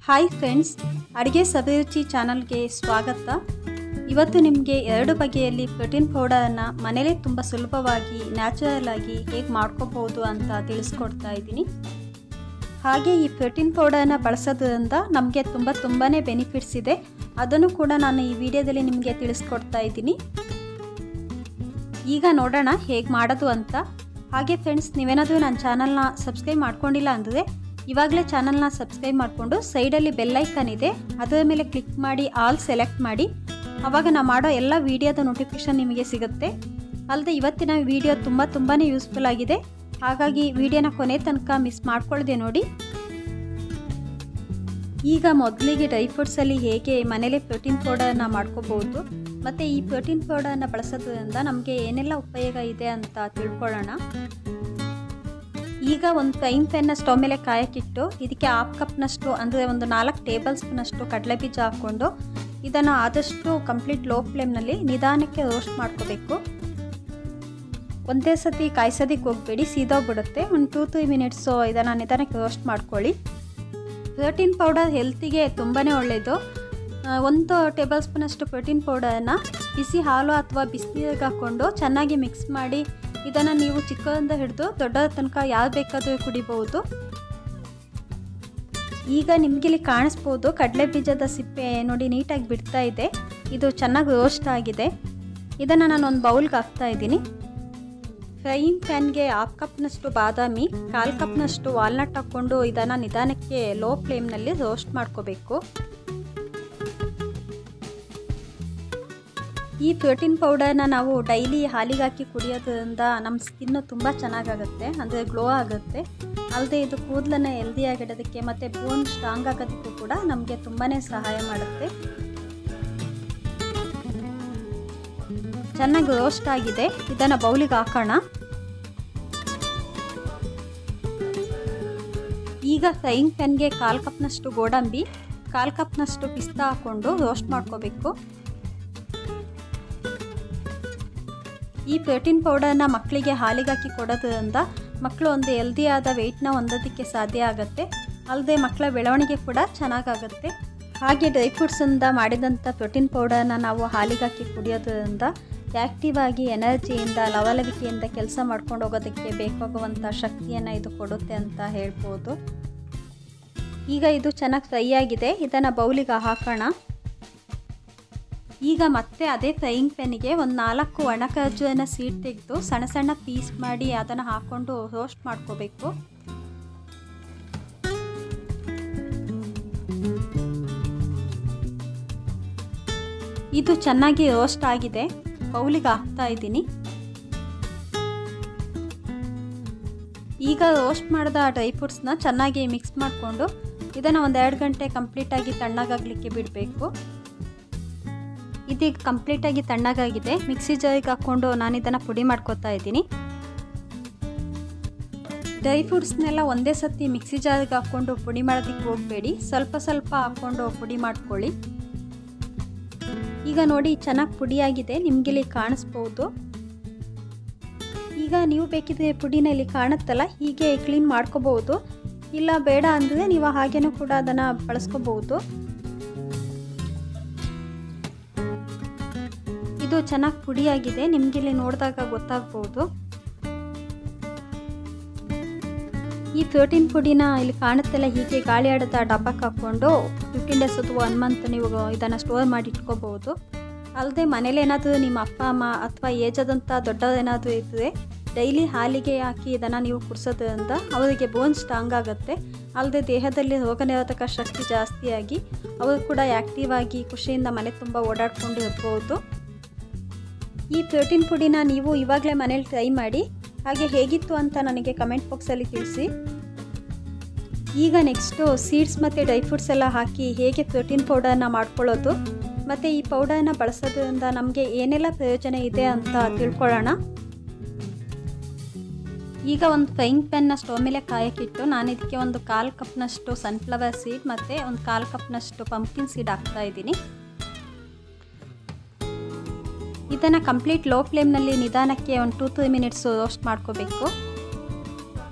Hi friends, ಅಡುಗೆ ಸವಿರುಚಿ ಚಾನಲ್ಗೆ ಸ್ವಾಗತ. ಇವತ್ತು ನಿಮಗೆ 2 ಬಗೆಯಲ್ಲಿ ಪ್ರೋಟೀನ್ ಪೌಡರನ್ನು ಮನೆಯಲ್ಲೇ ತುಂಬ ಸುಲಭವಾಗಿ ನ್ಯಾಚುರಲ್ ಆಗಿ ಹೇಗೆ ಮಾಡ್ಕೋಬಹುದು ಅಂತ ತಿಳಿಸ್ಕೊಡ್ತಾ ಇದ್ದೀನಿ. ಹಾಗೆ ಈ ಪ್ರೋಟೀನ್ ಪೌಡರನ್ನು ಬಳಸೋದ್ರಿಂದ ನಮಗೆ ತುಂಬಾ ಬೆನಿಫಿಟ್ಸ್ ಇದೆ. ಅದನ್ನು ಕೂಡ ನಾನು ಈ ವಿಡಿಯೋದಲ್ಲಿ ನಿಮಗೆ ತಿಳಿಸ್ಕೊಡ್ತಾ ಇದ್ದೀನಿ. ಈಗ ನೋಡೋಣ ಹೇಗೆ ಮಾಡೋದು ಅಂತ. ಹಾಗೆ ಫ್ರೆಂಡ್ಸ್, ನೀವೇನಾದರೂ ನನ್ನ ಚಾನಲ್ನ ಸಬ್ಸ್ಕ್ರೈಬ್ ಮಾಡ್ಕೊಂಡಿಲ್ಲ ಅಂದರೆ ಇವಾಗಲೇ ಚಾನಲ್ನ ಸಬ್ಸ್ಕ್ರೈಬ್ ಮಾಡಿಕೊಂಡು ಸೈಡಲ್ಲಿ ಬೆಲ್ ಐಕಾನ್ ಇದೆ, ಅದರ ಮೇಲೆ ಕ್ಲಿಕ್ ಮಾಡಿ ಆಲ್ ಸೆಲೆಕ್ಟ್ ಮಾಡಿ. ಆವಾಗ ನಾನು ಮಾಡೋ ಎಲ್ಲ ವಿಡಿಯೋದ ನೋಟಿಫಿಕೇಷನ್ ನಿಮಗೆ ಸಿಗುತ್ತೆ. ಅಲ್ಲದೆ ಇವತ್ತಿನ ವಿಡಿಯೋ ತುಂಬಾ ಯೂಸ್ಫುಲ್ ಆಗಿದೆ. ಹಾಗಾಗಿ ವಿಡಿಯೋನ ಕೊನೆ ತನಕ ಮಿಸ್ ಮಾಡ್ಕೊಳ್ಳದೆ ನೋಡಿ. ಈಗ ಮೊದಲಿಗೆ ಡ್ರೈ ಫ್ರೂಟ್ಸಲ್ಲಿ ಹೇಗೆ ಮನೇಲೇ ಪ್ರೋಟೀನ್ ಪೌಡರನ್ನು ಮಾಡ್ಕೋಬಹುದು ಮತ್ತು ಈ ಪ್ರೋಟೀನ್ ಪೌಡರನ್ನು ಬಳಸೋದ್ರಿಂದ ನಮಗೆ ಏನೆಲ್ಲ ಉಪಯೋಗ ಇದೆ ಅಂತ ತಿಳ್ಕೊಳ್ಳೋಣ. ಈಗ ಒಂದು ಫ್ರೈಯಿಂಗ್ ಪ್ಯಾನ್ನ ಸ್ಟವ್ ಮೇಲೆ ಕಾಯಕ್ಕಿಟ್ಟು ಇದಕ್ಕೆ 1/2 ಕಪ್ನಷ್ಟು ಅಂದರೆ ಒಂದು 4 ಟೇಬಲ್ ಸ್ಪೂನಷ್ಟು ಕಡಲೆಬೀಜ ಹಾಕ್ಕೊಂಡು ಇದನ್ನು ಆದಷ್ಟು ಕಂಪ್ಲೀಟ್ ಲೋ ಫ್ಲೇಮ್ನಲ್ಲಿ ನಿಧಾನಕ್ಕೆ ರೋಸ್ಟ್ ಮಾಡ್ಕೋಬೇಕು. ಒಂದೇ ಸತಿ ಕಾಯಿಸೋದಕ್ಕೆ ಹೋಗಬೇಡಿ, ಸೀದೋಗ್ಬಿಡುತ್ತೆ. ಒಂದು 2-3 ಮಿನಿಟ್ಸು ಇದನ್ನು ನಿಧಾನಕ್ಕೆ ರೋಸ್ಟ್ ಮಾಡ್ಕೊಳ್ಳಿ. ಪ್ರೋಟೀನ್ ಪೌಡರ್ ಹೆಲ್ತಿಗೆ ತುಂಬಾ ಒಳ್ಳೆಯದು. 1 ಟೇಬಲ್ ಸ್ಪೂನಷ್ಟು ಪ್ರೋಟೀನ್ ಪೌಡರನ್ನು ಬಿಸಿ ಹಾಲು ಅಥವಾ ಬಿಸಿನೀರಿಗೆ ಹಾಕ್ಕೊಂಡು ಚೆನ್ನಾಗಿ ಮಿಕ್ಸ್ ಮಾಡಿ ಇದನ್ನು ನೀವು ಚಿಕ್ಕದಿಂದ ಹಿಡಿದು ದೊಡ್ಡದ ತನಕ ಯಾರು ಬೇಕಾದರೂ ಕುಡಿಬಹುದು. ಈಗ ನಿಮಗಿಲ್ಲಿ ಕಾಣಿಸ್ಬೋದು ಕಡಲೆ ಬೀಜದ ಸಿಪ್ಪೆ ನೋಡಿ ನೀಟಾಗಿ ಬಿಡ್ತಾ ಇದೆ. ಇದು ಚೆನ್ನಾಗಿ ರೋಸ್ಟ್ ಆಗಿದೆ. ಇದನ್ನು ನಾನು ಒಂದು ಬೌಲ್ಗೆ ಹಾಕ್ತಾ ಇದ್ದೀನಿ. ಫ್ರೈಯಿಂಗ್ ಪ್ಯಾನ್ಗೆ 1/2 ಕಪ್ನಷ್ಟು ಬಾದಾಮಿ, 1/4 ಕಪ್ನಷ್ಟು ವಾಲ್ನಟ್ ಹಾಕ್ಕೊಂಡು ಇದನ್ನು ನಿಧಾನಕ್ಕೆ ಲೋ ಫ್ಲೇಮ್ನಲ್ಲಿ ರೋಸ್ಟ್ ಮಾಡ್ಕೋಬೇಕು. ಈ ಪ್ರೋಟೀನ್ ಪೌಡರ್ನ ನಾವು ಡೈಲಿ ಹಾಲಿಗೆ ಹಾಕಿ ಕುಡಿಯೋದ್ರಿಂದ ನಮ್ಮ ಸ್ಕಿನ್ನು ತುಂಬ ಚೆನ್ನಾಗಾಗುತ್ತೆ, ಅಂದರೆ ಗ್ಲೋ ಆಗುತ್ತೆ. ಅಲ್ಲದೆ ಇದು ಕೂದಲನ್ನು ಹೆಲ್ದಿಯಾಗಿಡೋದಕ್ಕೆ ಮತ್ತು ಬೋನ್ ಸ್ಟ್ರಾಂಗ್ ಆಗೋದಕ್ಕೂ ಕೂಡ ನಮಗೆ ತುಂಬಾ ಸಹಾಯ ಮಾಡುತ್ತೆ. ಚೆನ್ನಾಗಿ ರೋಸ್ಟ್ ಆಗಿದೆ. ಇದನ್ನು ಬೌಲಿಗೆ ಹಾಕೋಣ. ಈಗ ಫ್ರೈಯಿಂಗ್ ಪ್ಯಾನ್ಗೆ 1/4 ಕಪ್ನಷ್ಟು ಗೋಡಂಬಿ, 1/4 ಕಪ್ನಷ್ಟು ಪಿಸ್ತಾ ಹಾಕ್ಕೊಂಡು ರೋಸ್ಟ್ ಮಾಡ್ಕೋಬೇಕು. ಈ ಪ್ರೋಟೀನ್ ಪೌಡರ್ನ ಮಕ್ಕಳಿಗೆ ಹಾಲಿಗೆ ಹಾಕಿ ಕೊಡೋದ್ರಿಂದ ಮಕ್ಕಳು ಒಂದು ಹೆಲ್ದಿಯಾದ ವೆಯ್ಟ್ನ ಹೊಂದೋದಕ್ಕೆ ಸಾಧ್ಯ ಆಗುತ್ತೆ. ಅಲ್ಲದೆ ಮಕ್ಕಳ ಬೆಳವಣಿಗೆ ಕೂಡ ಚೆನ್ನಾಗಾಗುತ್ತೆ. ಹಾಗೆ ಡ್ರೈ ಫ್ರೂಟ್ಸಿಂದ ಮಾಡಿದಂಥ ಪ್ರೋಟೀನ್ ಪೌಡರ್ನ ನಾವು ಹಾಲಿಗೆ ಹಾಕಿ ಕುಡಿಯೋದ್ರಿಂದ ಆ್ಯಕ್ಟಿವ್ ಆಗಿ ಎನರ್ಜಿಯಿಂದ ಲವಲವಿಕೆಯಿಂದ ಕೆಲಸ ಮಾಡ್ಕೊಂಡು ಹೋಗೋದಕ್ಕೆ ಬೇಕಾಗುವಂಥ ಶಕ್ತಿಯನ್ನು ಇದು ಕೊಡುತ್ತೆ ಅಂತ ಹೇಳ್ಬೋದು. ಈಗ ಇದು ಚೆನ್ನಾಗಿ ಫ್ರೈ ಆಗಿದೆ. ಇದನ್ನು ಬೌಲಿಗೆ ಹಾಕೋಣ. ಈಗ ಮತ್ತೆ ಅದೇ ಫ್ರೈಯಿಂಗ್ ಪ್ಯಾನಿಗೆ ಒಂದು 4 ಒಣ ಖರ್ಜೂರನ ಸೀಡ್ ತೆಗೆದು ಸಣ್ಣ ಸಣ್ಣ ಪೀಸ್ ಮಾಡಿ ಅದನ್ನು ಹಾಕ್ಕೊಂಡು ರೋಸ್ಟ್ ಮಾಡ್ಕೋಬೇಕು. ಇದು ಚೆನ್ನಾಗಿ ರೋಸ್ಟ್ ಆಗಿದೆ. ಬೌಲಿಗೆ ಹಾಕ್ತಾ ಇದ್ದೀನಿ. ಈಗ ರೋಸ್ಟ್ ಮಾಡಿದ ಡ್ರೈ ಫ್ರೂಟ್ಸ್ನ ಚೆನ್ನಾಗಿ ಮಿಕ್ಸ್ ಮಾಡಿಕೊಂಡು ಇದನ್ನು ಒಂದು 2 ಗಂಟೆ ಕಂಪ್ಲೀಟಾಗಿ ತಣ್ಣಗಾಗಲಿಕ್ಕೆ ಬಿಡಬೇಕು. ಇದೀಗ ಕಂಪ್ಲೀಟಾಗಿ ತಣ್ಣಗಾಗಿದೆ. ಮಿಕ್ಸಿ ಜಾರಿಗೆ ಹಾಕ್ಕೊಂಡು ನಾನು ಇದನ್ನು ಪುಡಿ ಮಾಡ್ಕೊತಾ ಇದ್ದೀನಿ. ಡ್ರೈ ಫ್ರೂಟ್ಸ್ನೆಲ್ಲ ಒಂದೇ ಸತಿ ಮಿಕ್ಸಿ ಜಾರಿಗೆ ಹಾಕ್ಕೊಂಡು ಪುಡಿ ಮಾಡೋದಕ್ಕೆ ಹೋಗಬೇಡಿ, ಸ್ವಲ್ಪ ಸ್ವಲ್ಪ ಹಾಕ್ಕೊಂಡು ಪುಡಿ ಮಾಡ್ಕೊಳ್ಳಿ. ಈಗ ನೋಡಿ ಚೆನ್ನಾಗಿ ಪುಡಿಯಾಗಿದೆ, ನಿಮಗಿಲ್ಲಿ ಕಾಣಿಸ್ಬೋದು. ಈಗ ನೀವು ಬೇಕಿದ್ರೆ ಪುಡಿನ ಇಲ್ಲಿ ಕಾಣುತ್ತಲ್ಲ ಹೀಗೆ ಕ್ಲೀನ್ ಮಾಡ್ಕೋಬಹುದು. ಇಲ್ಲ ಬೇಡ ಅಂದರೆ ನೀವು ಹಾಗೇನೂ ಕೂಡ ಅದನ್ನು ಬಳಸ್ಕೋಬಹುದು. ಇದು ಚೆನ್ನಾಗಿ ಪುಡಿಯಾಗಿದೆ, ನಿಮಗಿಲ್ಲಿ ನೋಡಿದಾಗ ಗೊತ್ತಾಗ್ಬೋದು. ಈ ಪ್ರೋಟೀನ್ ಪುಡಿನ ಇಲ್ಲಿ ಕಾಣುತ್ತಲ್ಲ ಹೀಗೆ ಗಾಳಿ ಆಡದ ಡಬ್ಬಕ್ಕೆ ಹಾಕ್ಕೊಂಡು 15 ಡೇಸ್ ಅಥವಾ 1 ಮಂತ್ ನೀವು ಇದನ್ನು ಸ್ಟೋರ್ ಮಾಡಿ ಇಟ್ಕೋಬಹುದು. ಅಲ್ಲದೆ ಮನೇಲಿ ಏನಾದರೂ ನಿಮ್ಮ ಅಪ್ಪ ಅಮ್ಮ ಅಥವಾ ಏಜ್ ಆದಂಥ ದೊಡ್ಡದೇನಾದರೂ ಇದ್ದರೆ ಡೈಲಿ ಹಾಲಿಗೆ ಹಾಕಿ ಇದನ್ನು ನೀವು ಕುಡಿಸೋದ್ರಿಂದ ಅವರಿಗೆ ಬೋನ್ ಸ್ಟ್ರಾಂಗ್ ಆಗುತ್ತೆ. ಅಲ್ಲದೆ ದೇಹದಲ್ಲಿ ರೋಗ ನಿರೋಧಕ ಶಕ್ತಿ ಜಾಸ್ತಿಯಾಗಿ ಅವರು ಕೂಡ ಆ್ಯಕ್ಟಿವ್ ಆಗಿ ಖುಷಿಯಿಂದ ಮನೆ ತುಂಬ ಓಡಾಡಿಕೊಂಡು ಇರ್ಬೋದು. ಈ ಪ್ರೋಟೀನ್ ಪುಡಿನ ನೀವು ಇವಾಗಲೇ ಮನೇಲಿ ಟ್ರೈ ಮಾಡಿ, ಹಾಗೆ ಹೇಗಿತ್ತು ಅಂತ ನನಗೆ ಕಮೆಂಟ್ ಬಾಕ್ಸಲ್ಲಿ ತಿಳಿಸಿ. ಈಗ ನೆಕ್ಸ್ಟು ಸೀಡ್ಸ್ ಮತ್ತು ಡ್ರೈ ಫ್ರೂಟ್ಸ್ ಎಲ್ಲ ಹಾಕಿ ಹೇಗೆ ಪ್ರೋಟೀನ್ ಪೌಡರ್ನ ಮಾಡ್ಕೊಳ್ಳೋದು ಮತ್ತು ಈ ಪೌಡರ್ನ ಬಳಸೋದ್ರಿಂದ ನಮಗೆ ಏನೆಲ್ಲ ಪ್ರಯೋಜನ ಇದೆ ಅಂತ ತಿಳ್ಕೊಳ್ಳೋಣ. ಈಗ ಒಂದು ಫ್ರೈಯಿಂಗ್ ಪ್ಯಾನ್ನ ಸ್ಟವ್ ಮೇಲೆ ಕಾಯಕ್ಕಿಟ್ಟು ನಾನು ಇದಕ್ಕೆ ಒಂದು 1/4 ಕಪ್ನಷ್ಟು ಸನ್ಫ್ಲವರ್ ಸೀಡ್ ಮತ್ತು ಒಂದು 1/4 ಕಪ್ನಷ್ಟು ಪಂಪ್ಕಿನ್ ಸೀಡ್ ಹಾಕ್ತಾ ಇದ್ದೀನಿ. ಇದನ್ನು ಕಂಪ್ಲೀಟ್ ಲೋ ಫ್ಲೇಮ್ನಲ್ಲಿ ನಿಧಾನಕ್ಕೆ ಒಂದು 2-3 ಮಿನಿಟ್ಸು ರೋಸ್ಟ್ ಮಾಡ್ಕೋಬೇಕು.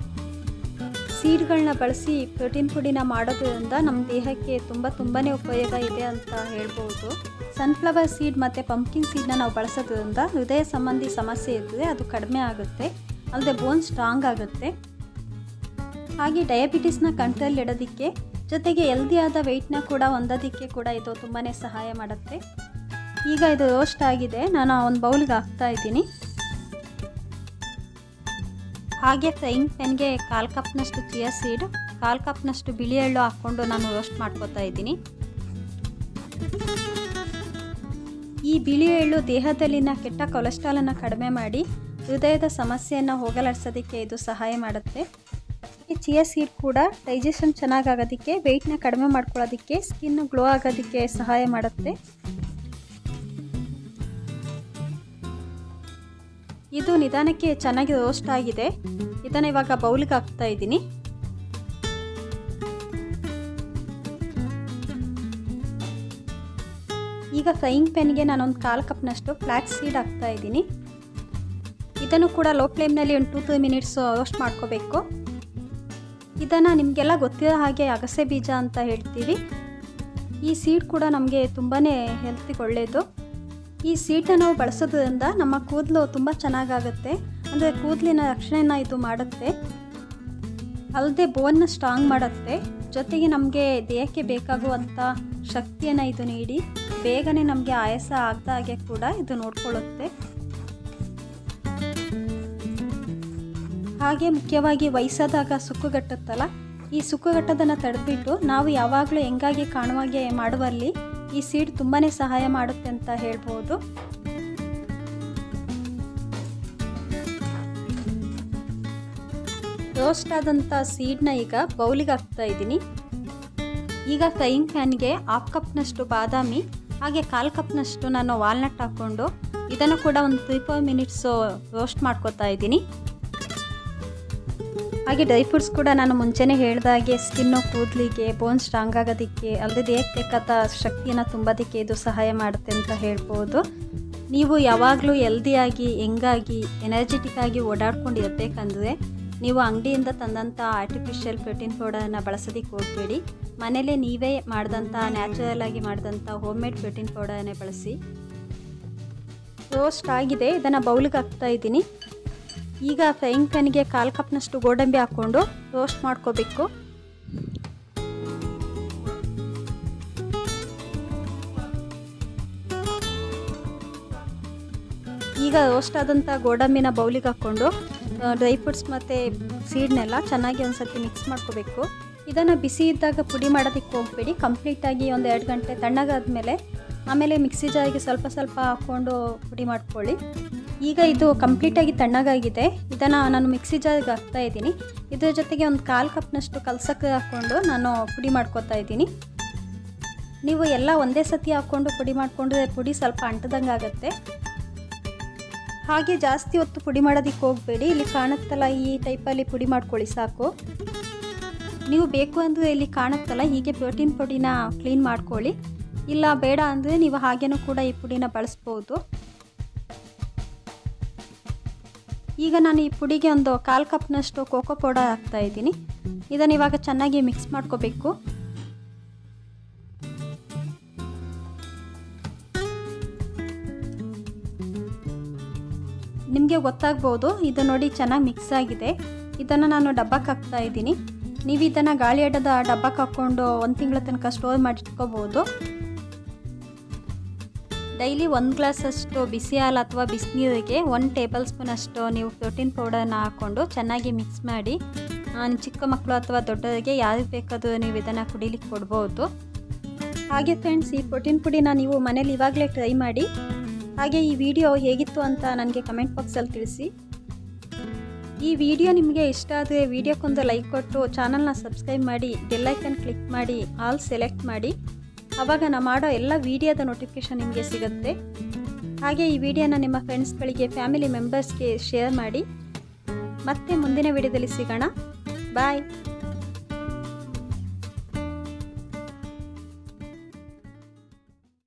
ಸೀಡ್ಗಳನ್ನ ಬಳಸಿ ಪ್ರೋಟೀನ್ ಪುಡಿನ ಮಾಡೋದ್ರಿಂದ ನಮ್ಮ ದೇಹಕ್ಕೆ ತುಂಬಾ ಉಪಯೋಗ ಇದೆ ಅಂತ ಹೇಳ್ಬೋದು. ಸನ್ಫ್ಲವರ್ ಸೀಡ್ ಮತ್ತು ಪಂಪ್ಕಿನ್ ಸೀಡ್ನ ನಾವು ಬಳಸೋದ್ರಿಂದ ಹೃದಯ ಸಂಬಂಧಿ ಸಮಸ್ಯೆ ಇದ್ದರೆ ಅದು ಕಡಿಮೆ ಆಗುತ್ತೆ, ಅಲ್ಲದೆ ಬೋನ್ ಸ್ಟ್ರಾಂಗ್ ಆಗುತ್ತೆ. ಹಾಗೆ ಡಯಾಬಿಟಿಸ್ನ ಕಂಟ್ರೋಲ್ ಇಡೋದಕ್ಕೆ, ಜೊತೆಗೆ ಹೆಲ್ದಿಯಾದ ವೆಯ್ಟ್ನ ಕೂಡ ಹೊಂದೋದಕ್ಕೆ ಕೂಡ ಇದು ತುಂಬಾ ಸಹಾಯ ಮಾಡುತ್ತೆ. ಈಗ ಇದು ರೋಸ್ಟ್ ಆಗಿದೆ, ನಾನು ಒಂದು ಬೌಲ್ಗೆ ಹಾಕ್ತಾ ಇದ್ದೀನಿ. ಹಾಗೆ ಫ್ರೈಯಿಂಗ್ ಪ್ಯಾನ್ಗೆ 1/4 ಕಪ್ನಷ್ಟು ಚಿಯಾ ಸೀಡ್, 1/4 ಕಪ್ನಷ್ಟು ಬಿಳಿ ಎಳ್ಳು ಹಾಕ್ಕೊಂಡು ನಾನು ರೋಸ್ಟ್ ಮಾಡ್ಕೊತಾ ಇದ್ದೀನಿ. ಈ ಬಿಳಿ ಎಳ್ಳು ದೇಹದಲ್ಲಿನ ಕೆಟ್ಟ ಕೊಲೆಸ್ಟ್ರಾಲನ್ನು ಕಡಿಮೆ ಮಾಡಿ ಹೃದಯದ ಸಮಸ್ಯೆಯನ್ನು ಹೋಗಲಾಡಿಸೋದಕ್ಕೆ ಇದು ಸಹಾಯ ಮಾಡುತ್ತೆ. ಚಿಯಾ ಸೀಡ್ ಕೂಡ ಡೈಜೆಷನ್ ಚೆನ್ನಾಗಾಗೋದಕ್ಕೆ, ವೆಯ್ಟ್ನ ಕಡಿಮೆ ಮಾಡ್ಕೊಳ್ಳೋದಕ್ಕೆ, ಸ್ಕಿನ್ ಗ್ಲೋ ಆಗೋದಕ್ಕೆ ಸಹಾಯ ಮಾಡುತ್ತೆ. ಇದು ನಿಧಾನಕ್ಕೆ ಚೆನ್ನಾಗಿ ರೋಸ್ಟ್ ಆಗಿದೆ. ಇದನ್ನು ಇವಾಗ ಬೌಲ್ಗೆ ಹಾಕ್ತಾ ಇದ್ದೀನಿ. ಈಗ ಫ್ರೈಯಿಂಗ್ ಪ್ಯಾನ್ಗೆ ನಾನೊಂದು 1/4 ಕಪ್ನಷ್ಟು ಫ್ಲ್ಯಾಕ್ಸ್ ಸೀಡ್ ಹಾಕ್ತಾ ಇದ್ದೀನಿ. ಇದನ್ನು ಕೂಡ ಲೋ ಫ್ಲೇಮ್ನಲ್ಲಿ ಒಂದು 2-3 ಮಿನಿಟ್ಸ್ ರೋಸ್ಟ್ ಮಾಡ್ಕೋಬೇಕು. ಇದನ್ನು ನಿಮಗೆಲ್ಲ ಗೊತ್ತಿರೋ ಹಾಗೆ ಅಗಸೆ ಬೀಜ ಅಂತ ಹೇಳ್ತೀವಿ. ಈ ಸೀಡ್ ಕೂಡ ನಮಗೆ ತುಂಬಾ ಹೆಲ್ತಿಗೆ ಒಳ್ಳೆಯದು. ಈ ಸೀಡನ್ನ ನಾವು ಬಳಸೋದ್ರಿಂದ ನಮ್ಮ ಕೂದಲು ತುಂಬ ಚೆನ್ನಾಗಾಗುತ್ತೆ, ಅಂದರೆ ಕೂದಲಿನ ರಕ್ಷಣೆಯನ್ನು ಇದು ಮಾಡುತ್ತೆ, ಅಲ್ಲದೆ ಬೋನ್ನ ಸ್ಟ್ರಾಂಗ್ ಮಾಡುತ್ತೆ. ಜೊತೆಗೆ ನಮಗೆ ದೇಹಕ್ಕೆ ಬೇಕಾಗುವಂಥ ಶಕ್ತಿಯನ್ನು ಇದು ನೀಡಿ ಬೇಗನೆ ನಮಗೆ ಆಯಾಸ ಆಗದ ಹಾಗೆ ಕೂಡ ಇದು ನೋಡ್ಕೊಳ್ಳುತ್ತೆ. ಹಾಗೆ ಮುಖ್ಯವಾಗಿ ವಯಸ್ಸಾದಾಗ ಸುಕ್ಕುಗಟ್ಟುತ್ತಲ್ಲ, ಈ ಸುಕ್ಕುಗಟ್ಟೋದನ್ನು ತಡೆದ್ಬಿಟ್ಟು ನಾವು ಯಾವಾಗಲೂ ಹೆಂಗಾಗಿ ಕಾಣುವಾಗೆ ಮಾಡುವಲ್ಲಿ ಈ ಸೀಡ್ ತುಂಬಾ ಸಹಾಯ ಮಾಡುತ್ತೆ ಅಂತ ಹೇಳ್ಬೋದು. ರೋಸ್ಟ್ ಆದಂಥ ಸೀಡ್ನ ಈಗ ಬೌಲಿಗೆ ಹಾಕ್ತಾ ಇದ್ದೀನಿ. ಈಗ ಫ್ರೈಯಿಂಗ್ ಪ್ಯಾನ್ಗೆ 1/2 ಕಪ್ನಷ್ಟು ಬಾದಾಮಿ, ಹಾಗೆ 1/4 ಕಪ್ನಷ್ಟು ನಾನು ವಾಲ್ನಟ್ ಹಾಕ್ಕೊಂಡು ಇದನ್ನು ಕೂಡ ಒಂದು 3-4 ಮಿನಿಟ್ಸು ರೋಸ್ಟ್ ಮಾಡ್ಕೊತಾ ಇದ್ದೀನಿ. ಹಾಗೆ ಡ್ರೈ ಫ್ರೂಟ್ಸ್ ಕೂಡ ನಾನು ಮುಂಚೆನೇ ಹೇಳ್ದಾಗೆ ಸ್ಕಿನ್ನು ಕೂದಲಿಗೆ, ಬೋನ್ ಸ್ಟ್ರಾಂಗ್ ಆಗೋದಕ್ಕೆ, ಅಲ್ಲದೆ ದೇಹಕ್ಕೆ ಬೇಕಾದ ಶಕ್ತಿಯನ್ನು ತುಂಬೋದಕ್ಕೆ ಇದು ಸಹಾಯ ಮಾಡುತ್ತೆ ಅಂತ ಹೇಳ್ಬೋದು. ನೀವು ಯಾವಾಗಲೂ ಹೆಲ್ದಿಯಾಗಿ, ಹೆಂಗಾಗಿ, ಎನರ್ಜೆಟಿಕ್ ಆಗಿ ಓಡಾಡ್ಕೊಂಡು ಇರಬೇಕಂದ್ರೆ ನೀವು ಅಂಗಡಿಯಿಂದ ತಂದಂಥ ಆರ್ಟಿಫಿಷಿಯಲ್ ಪ್ರೋಟೀನ್ ಪೌಡರನ್ನು ಬಳಸೋದಕ್ಕೆ ಹೋಗಬೇಡಿ. ಮನೇಲೇ ನೀವೇ ಮಾಡಿದಂಥ, ನ್ಯಾಚುರಲ್ ಆಗಿ ಮಾಡಿದಂಥ ಹೋಮ್ ಮೇಡ್ ಪ್ರೋಟೀನ್ ಪೌಡರನ್ನೇ ಬಳಸಿ. ರೋಸ್ಟ್ ಆಗಿದೆ, ಇದನ್ನು ಬೌಲಿಗೆ ಹಾಕ್ತಾ ಇದ್ದೀನಿ. ಈಗ ಫ್ರೈಯಿಂಗ್ ಪ್ಯಾನ್ಗೆ 1/4 ಕಪ್ನಷ್ಟು ಗೋಡಂಬಿ ಹಾಕ್ಕೊಂಡು ರೋಸ್ಟ್ ಮಾಡ್ಕೋಬೇಕು. ಈಗ ರೋಸ್ಟ್ ಆದಂಥ ಗೋಡಂಬಿನ ಬೌಲಿಗೆ ಹಾಕ್ಕೊಂಡು ಡ್ರೈ ಫ್ರೂಟ್ಸ್ ಮತ್ತು ಸೀಡ್ನೆಲ್ಲ ಚೆನ್ನಾಗಿ ಒಂದು ಸರ್ತಿ ಮಿಕ್ಸ್ ಮಾಡ್ಕೋಬೇಕು. ಇದನ್ನು ಬಿಸಿ ಇದ್ದಾಗ ಪುಡಿ ಮಾಡೋದಕ್ಕೆ ಹೋಗಬೇಡಿ. ಕಂಪ್ಲೀಟಾಗಿ ಒಂದು 2 ಗಂಟೆ ತಣ್ಣಗಾದ್ಮೇಲೆ ಆಮೇಲೆ ಮಿಕ್ಸಿ ಜಾರಿಗೆ ಸ್ವಲ್ಪ ಹಾಕ್ಕೊಂಡು ಪುಡಿ ಮಾಡ್ಕೊಳ್ಳಿ. ಈಗ ಇದು ಕಂಪ್ಲೀಟಾಗಿ ತಣ್ಣಗಾಗಿದೆ, ಇದನ್ನು ನಾನು ಮಿಕ್ಸಿ ಜಾರಿಗೆ ಹಾಕ್ತಾ ಇದ್ದೀನಿ. ಇದ್ರ ಜೊತೆಗೆ ಒಂದು 1/4 ಕಪ್ನಷ್ಟು ಕಲ್ಸಕ್ಕರೆ ಹಾಕ್ಕೊಂಡು ನಾನು ಪುಡಿ ಮಾಡ್ಕೊತಾ ಇದ್ದೀನಿ. ನೀವು ಎಲ್ಲ ಒಂದೇ ಸತಿ ಹಾಕ್ಕೊಂಡು ಪುಡಿ ಮಾಡಿಕೊಂಡ್ರೆ ಪುಡಿ ಸ್ವಲ್ಪ ಅಂಟದಂಗೆ ಆಗುತ್ತೆ. ಹಾಗೆ ಜಾಸ್ತಿ ಹೊತ್ತು ಪುಡಿ ಮಾಡೋದಕ್ಕೆ ಹೋಗಬೇಡಿ. ಇಲ್ಲಿ ಕಾಣುತ್ತಲ್ಲ, ಈ ಟೈಪಲ್ಲಿ ಪುಡಿ ಮಾಡ್ಕೊಳ್ಳಿ ಸಾಕು. ನೀವು ಬೇಕು ಅಂದರೆ ಇಲ್ಲಿ ಕಾಣುತ್ತಲ್ಲ ಹೀಗೆ ಪ್ರೋಟೀನ್ ಪುಡಿನ ಕ್ಲೀನ್ ಮಾಡ್ಕೊಳ್ಳಿ. ಇಲ್ಲ ಬೇಡ ಅಂದರೆ ನೀವು ಹಾಗೇನೂ ಕೂಡ ಈ ಪುಡಿನ ಬಳಸ್ಬೋದು. ಈಗ ನಾನು ಈ ಪುಡಿಗೆ ಒಂದು 1/4 ಕಪ್ನಷ್ಟು ಕೋಕೋ ಪೌಡರ್ ಹಾಕ್ತಾ ಇದ್ದೀನಿ. ಇದನ್ನು ಇವಾಗ ಚೆನ್ನಾಗಿ ಮಿಕ್ಸ್ ಮಾಡ್ಕೋಬೇಕು. ನಿಮಗೆ ಗೊತ್ತಾಗ್ಬೋದು, ಇದು ನೋಡಿ ಚೆನ್ನಾಗಿ ಮಿಕ್ಸ್ ಆಗಿದೆ. ಇದನ್ನು ನಾನು ಡಬ್ಬಕ್ಕೆ ಹಾಕ್ತಾ ಇದ್ದೀನಿ. ನೀವು ಇದನ್ನು ಗಾಳಿ ಆಡೋದ ಡಬ್ಬಕ್ಕೆ ಹಾಕ್ಕೊಂಡು 1 ತಿಂಗಳ ತನಕ ಸ್ಟೋರ್ ಮಾಡಿಟ್ಕೋಬೋದು. ಡೈಲಿ 1 ಗ್ಲಾಸಷ್ಟು ಬಿಸಿ ಹಾಲು ಅಥವಾ ಬಿಸಿನೀರಿಗೆ 1 ಟೇಬಲ್ ಸ್ಪೂನ್ ಅಷ್ಟು ನೀವು ಪ್ರೋಟೀನ್ ಪೌಡರ್ನ ಹಾಕ್ಕೊಂಡು ಚೆನ್ನಾಗಿ ಮಿಕ್ಸ್ ಮಾಡಿ ಚಿಕ್ಕ ಮಕ್ಕಳು ಅಥವಾ ದೊಡ್ಡವರಿಗೆ ಯಾರಿಗೆ ಬೇಕಾದರೂ ನೀವು ಇದನ್ನು ಕುಡಿಲಿಕ್ಕೆ ಕೊಡ್ಬೋದು. ಹಾಗೆ ಫ್ರೆಂಡ್ಸ್, ಈ ಪ್ರೋಟೀನ್ ಪುಡಿನ ನೀವು ಮನೇಲಿ ಇವಾಗಲೇ ಟ್ರೈ ಮಾಡಿ. ಹಾಗೆ ಈ ವಿಡಿಯೋ ಹೇಗಿತ್ತು ಅಂತ ನನಗೆ ಕಮೆಂಟ್ ಬಾಕ್ಸಲ್ಲಿ ತಿಳಿಸಿ. ಈ ವಿಡಿಯೋ ನಿಮಗೆ ಇಷ್ಟ ಆದರೆ ವಿಡಿಯೋಕ್ಕೊಂದು ಲೈಕ್ ಕೊಟ್ಟು ಚಾನಲ್ನ ಸಬ್ಸ್ಕ್ರೈಬ್ ಮಾಡಿ, ಬೆಲ್ ಐಕನ್ ಕ್ಲಿಕ್ ಮಾಡಿ, ಆಲ್ ಸೆಲೆಕ್ಟ್ ಮಾಡಿ. ಆವಾಗ ನಾನು ಮಾಡೋ ಎಲ್ಲ ವಿಡಿಯೋದ ನೋಟಿಫಿಕೇಷನ್ ನಿಮಗೆ ಸಿಗುತ್ತೆ. ಹಾಗೆ ಈ ವಿಡಿಯೋನ ನಿಮ್ಮ ಫ್ರೆಂಡ್ಸ್ಗಳಿಗೆ, ಫ್ಯಾಮಿಲಿ ಮೆಂಬರ್ಸ್ಗೆ ಶೇರ್ ಮಾಡಿ. ಮತ್ತೆ ಮುಂದಿನ ವಿಡಿಯೋದಲ್ಲಿ ಸಿಗೋಣ. ಬಾಯ್.